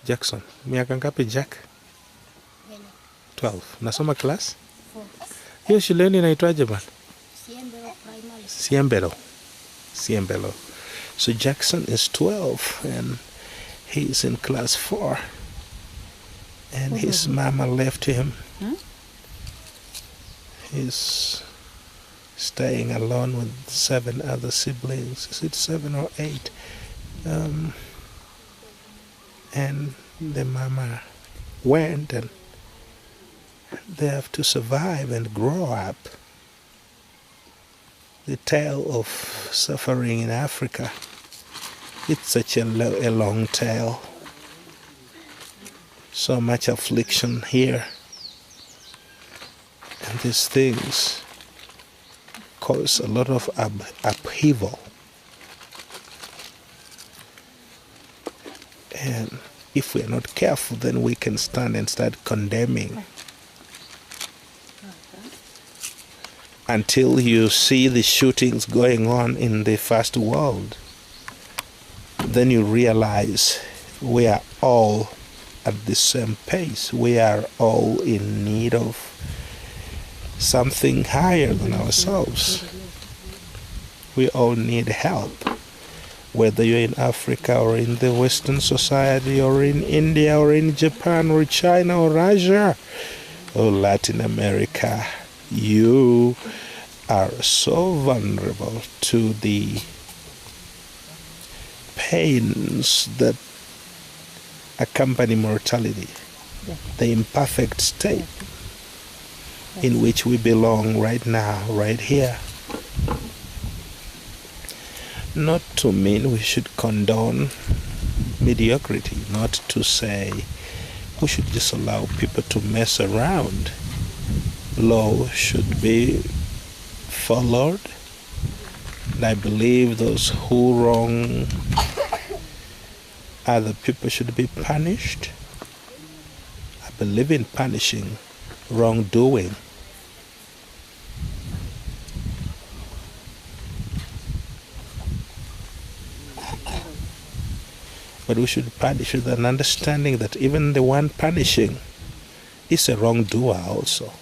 Jackson. Miaka ngapi Jack? 12. Nasoma class? 4. Hiyo shuleni inaitwaje bwana? Siembero Primary. Siembero. So Jackson is 12 and he's in class 4. And his mama left him. He's staying alone with 7 other siblings. Is it 7 or 8? And the mama went, and they have to survive and grow up. The tale of suffering in Africa, it's such a long tale. So much affliction here. And these things cause a lot of upheaval. And if we are not careful, then we can stand and start condemning. Until you see the shootings going on in the first world, then you realize we are all at the same pace. We are all in need of something higher than ourselves. We all need help. Whether you're in Africa or in the Western society or in India or in Japan or China or Russia or Latin America, you are so vulnerable to the pains that accompany mortality, the imperfect state in which we belong right now, right here. Not to mean we should condone mediocrity, not to say we should just allow people to mess around. Law should be followed, and I believe those who wrong other people should be punished. I believe in punishing wrongdoing. But we should punish with an understanding that even the one punishing is a wrongdoer also.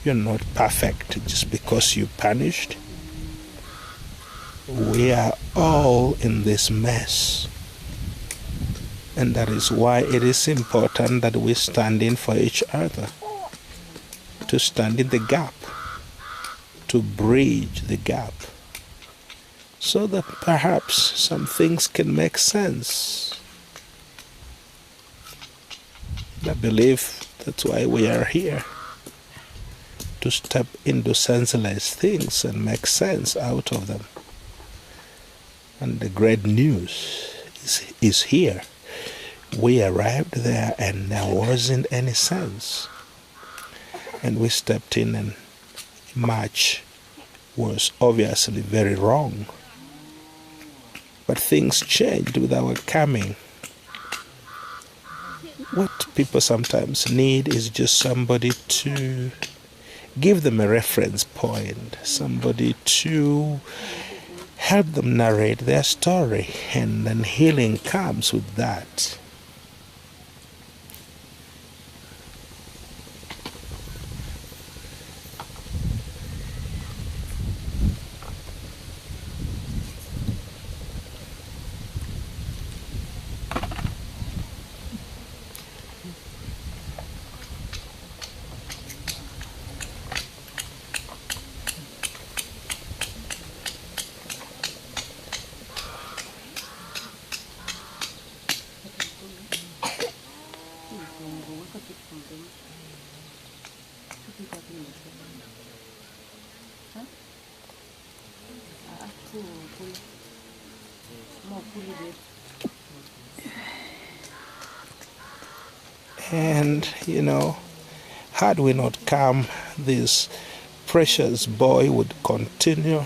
You're not perfect just because you punished. We are all in this mess. And that is why it is important that we stand in for each other, to stand in the gap, to bridge the gap, so that perhaps some things can make sense. I believe that's why we are here, to step into senseless things and make sense out of them. And the great news is here. We arrived there and there wasn't any sense. And we stepped in, and much was obviously very wrong. But things changed with our coming. What people sometimes need is just somebody to give them a reference point, somebody to help them narrate their story, and then healing comes with that. And, had we not come, this precious boy would continue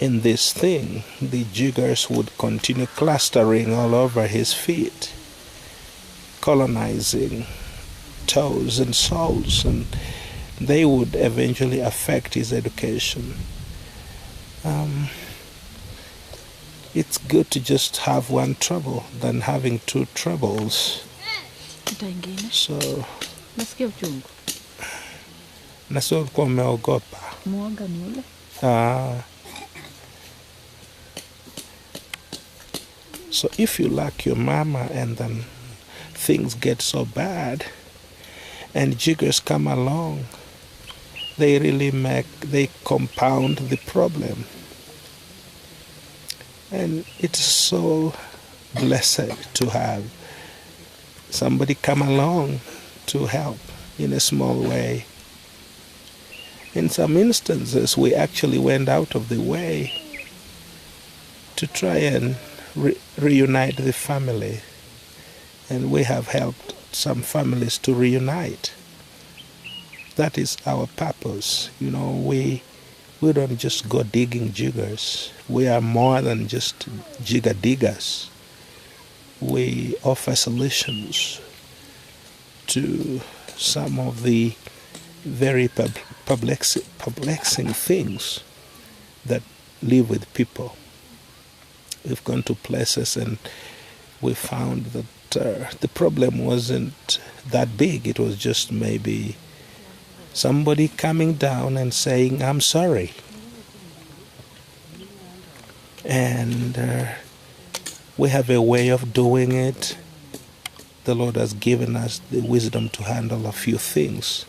in this thing. The jiggers would continue clustering all over his feet, colonizing toes and soles, and they would eventually affect his education. it's good to just have one trouble than having two troubles. So nasikia uchungu. Na sio kwa umeogopa. Mwoga ni ule. So if you like your mama and then things get so bad and jiggers come along, they compound the problem. And it's so blessed to have somebody come along to help in a small way. In some instances, we actually went out of the way to try and reunite the family. And we have helped some families to reunite. That is our purpose. You know, we don't just go digging jiggers. We are more than just jigger diggers. We offer solutions to some of the very perplexing things that live with people. We've gone to places and we found that the problem wasn't that big. It was just maybe somebody coming down and saying, "I'm sorry." And we have a way of doing it. The Lord has given us the wisdom to handle a few things.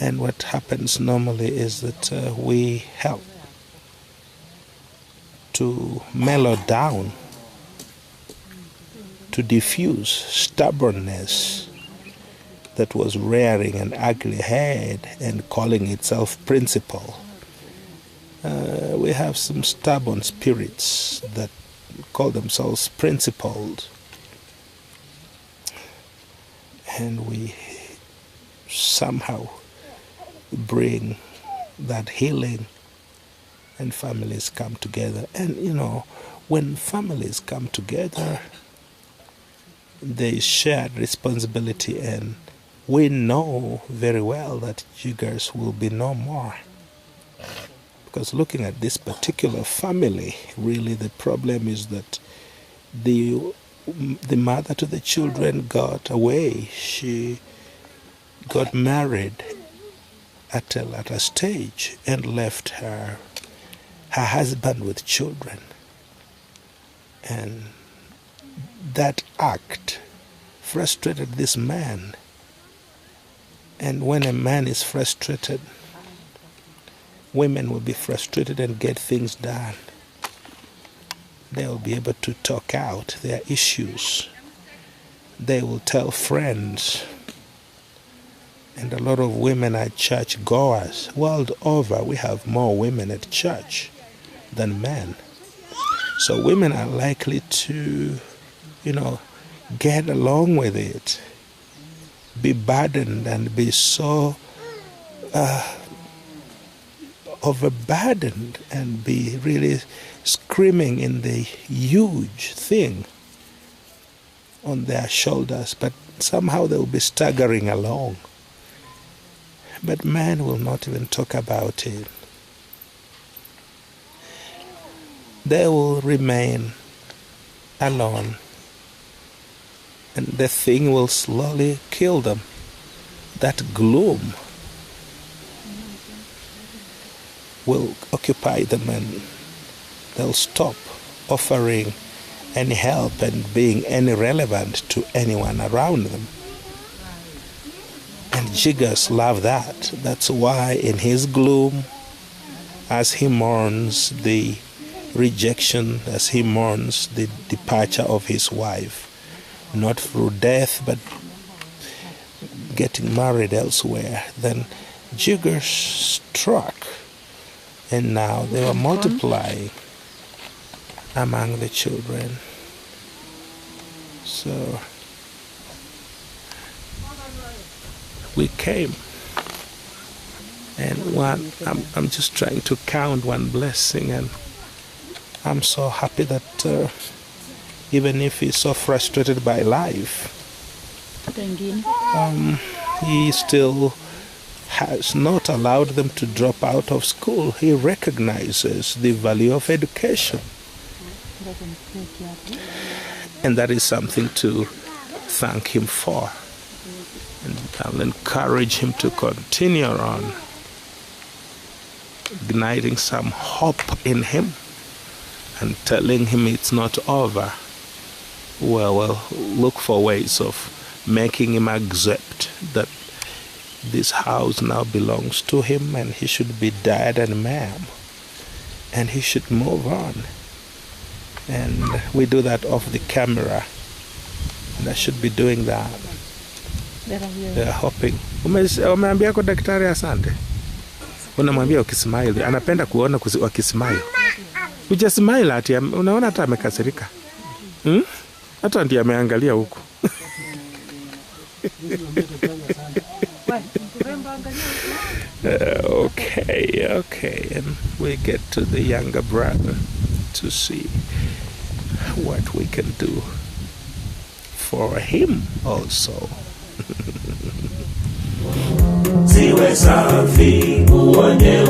And what happens normally is that we help to mellow down, to diffuse stubbornness that was rearing an ugly head and calling itself principle. We have some stubborn spirits that call themselves principled. And we somehow bring that healing and families come together. And you know, when families come together, there is shared responsibility, and we know very well that jiggers will be no more. Because looking at this particular family, really the problem is that the mother to the children got away. She got married at a later stage and left her husband with children. And that act frustrated this man. And when a man is frustrated, women will be frustrated and get things done. They will be able to talk out their issues. They will tell friends. And a lot of women are church goers. World over, we have more women at church than men. So women are likely to, get along with it, be burdened and be so overburdened and be really screaming in the huge thing on their shoulders, but somehow they will be staggering along. But men will not even talk about it. They will remain alone, and the thing will slowly kill them. That gloom will occupy them, and they'll stop offering any help and being any relevant to anyone around them. And jiggers love that. That's why in his gloom, as he mourns the rejection, as he mourns the departure of his wife, not through death but getting married elsewhere, then jiggers struck, and now they were multiplying among the children. So we came, and I'm just trying to count one blessing, and I'm so happy that even if he's so frustrated by life, he still has not allowed them to drop out of school. He recognizes the value of education. And that is something to thank him for. And I'll encourage him to continue on, igniting some hope in him and telling him it's not over. Well, look for ways of making him accept that this house now belongs to him and he should be dad and mom and he should move on. And we do that off the camera, and I should be doing that. They're hoping. Umeambia kwa daktari asante? Unamwambia ukismile, anapenda kuona wakismile. Ujasmile ati unaona hata amekasirika. Hata ndiye ameangalia huko. Okay, and we get to the younger brother to see what we can do for him also. Ziwe safi uonye